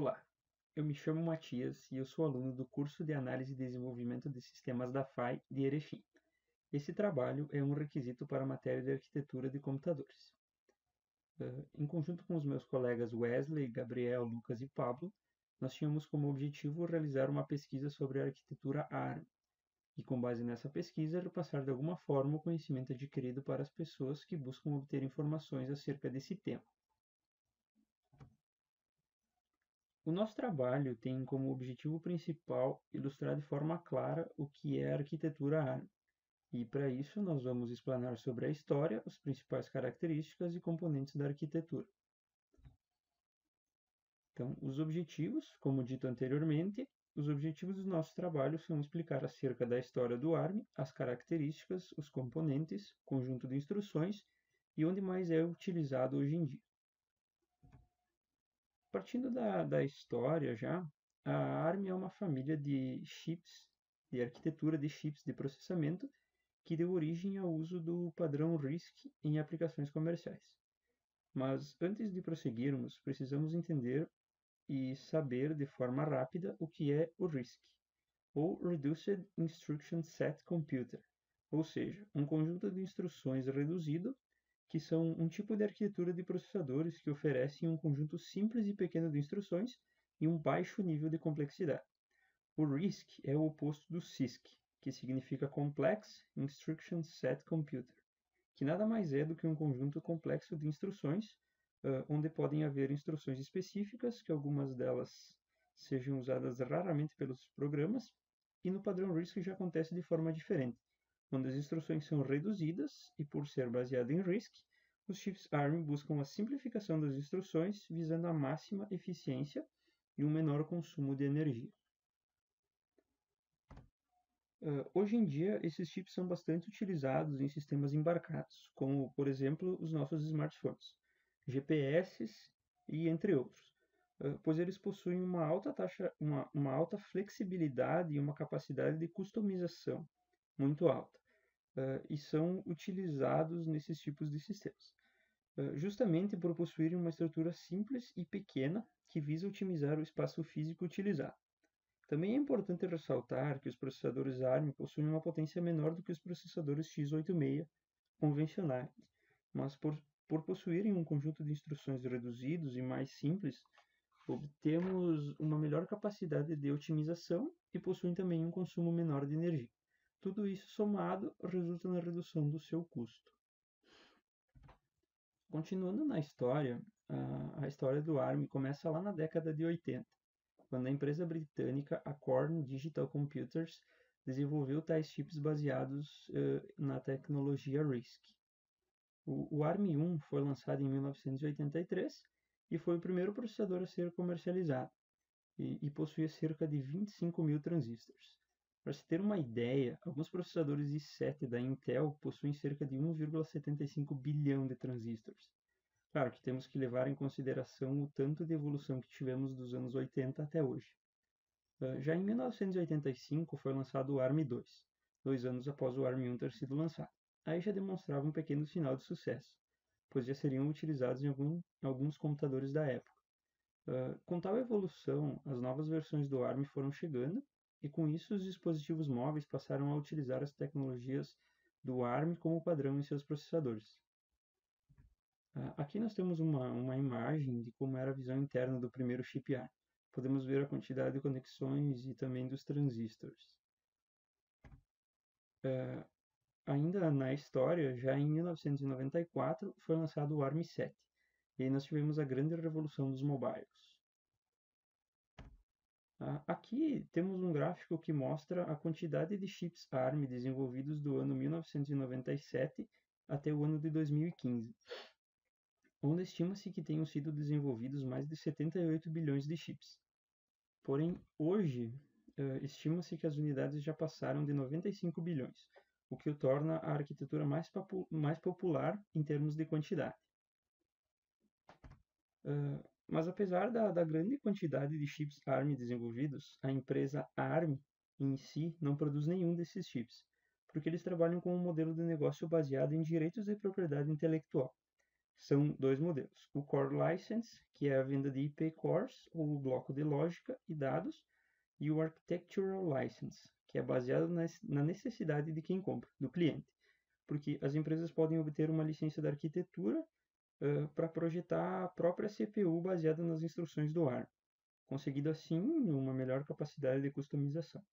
Olá, eu me chamo Matias e eu sou aluno do curso de Análise e Desenvolvimento de Sistemas da FAI de Erechim. Esse trabalho é um requisito para a matéria de Arquitetura de Computadores. Em conjunto com os meus colegas Wesley, Gabriel, Lucas e Pablo, nós tínhamos como objetivo realizar uma pesquisa sobre a arquitetura ARM e, com base nessa pesquisa, repassar de alguma forma o conhecimento adquirido para as pessoas que buscam obter informações acerca desse tema. O nosso trabalho tem como objetivo principal ilustrar de forma clara o que é a arquitetura ARM, e para isso nós vamos explanar sobre a história, as principais características e componentes da arquitetura. Então, os objetivos, como dito anteriormente, os objetivos do nosso trabalho são explicar acerca da história do ARM, as características, os componentes, conjunto de instruções e onde mais é utilizado hoje em dia. Partindo da história já, a ARM é uma família de chips, de arquitetura de chips de processamento, que deu origem ao uso do padrão RISC em aplicações comerciais. Mas antes de prosseguirmos, precisamos entender e saber de forma rápida o que é o RISC, ou Reduced Instruction Set Computer, ou seja, um conjunto de instruções reduzido que são um tipo de arquitetura de processadores que oferecem um conjunto simples e pequeno de instruções e um baixo nível de complexidade. O RISC é o oposto do CISC, que significa Complex Instruction Set Computer, que nada mais é do que um conjunto complexo de instruções, onde podem haver instruções específicas, que algumas delas sejam usadas raramente pelos programas, e no padrão RISC já acontece de forma diferente, onde as instruções são reduzidas e, por ser baseado em RISC, os chips ARM buscam a simplificação das instruções visando a máxima eficiência e um menor consumo de energia. Hoje em dia, esses chips são bastante utilizados em sistemas embarcados, como, por exemplo, os nossos smartphones, GPS e entre outros, pois eles possuem uma alta flexibilidade e uma capacidade de customização muito alta, e são utilizados nesses tipos de sistemas, justamente por possuírem uma estrutura simples e pequena que visa otimizar o espaço físico utilizado. Também é importante ressaltar que os processadores ARM possuem uma potência menor do que os processadores x86 convencionais, mas por possuírem um conjunto de instruções reduzidos e mais simples, obtemos uma melhor capacidade de otimização e possuem também um consumo menor de energia. Tudo isso somado resulta na redução do seu custo. Continuando na história, a história do ARM começa lá na década de 80, quando a empresa britânica Acorn Digital Computers desenvolveu tais chips baseados na tecnologia RISC. O ARM1 foi lançado em 1983 e foi o primeiro processador a ser comercializado, e possuía cerca de 25 mil transistores. Para se ter uma ideia, alguns processadores i7 da Intel possuem cerca de 1,75 bilhão de transistores. Claro que temos que levar em consideração o tanto de evolução que tivemos dos anos 80 até hoje. Já em 1985 foi lançado o ARM2, 2 anos após o ARM1 ter sido lançado. Aí já demonstrava um pequeno sinal de sucesso, pois já seriam utilizados em alguns computadores da época. Com tal evolução, as novas versões do ARM foram chegando, e com isso os dispositivos móveis passaram a utilizar as tecnologias do ARM como padrão em seus processadores. Aqui nós temos uma imagem de como era a visão interna do primeiro chip ARM. Podemos ver a quantidade de conexões e também dos transistores. Ainda na história, já em 1994 foi lançado o ARM7, e aí nós tivemos a grande revolução dos mobiles. Aqui temos um gráfico que mostra a quantidade de chips ARM desenvolvidos do ano 1997 até o ano de 2015, onde estima-se que tenham sido desenvolvidos mais de 78 bilhões de chips. Porém, hoje, estima-se que as unidades já passaram de 95 bilhões, o que o torna a arquitetura mais popular em termos de quantidade. Mas apesar da grande quantidade de chips ARM desenvolvidos, a empresa ARM em si não produz nenhum desses chips, porque eles trabalham com um modelo de negócio baseado em direitos de propriedade intelectual. São dois modelos. O Core License, que é a venda de IP Cores, ou bloco de lógica e dados, e o Architectural License, que é baseado na necessidade de quem compra, do cliente. Porque as empresas podem obter uma licença de arquitetura para projetar a própria CPU baseada nas instruções do ARM, conseguindo assim uma melhor capacidade de customização.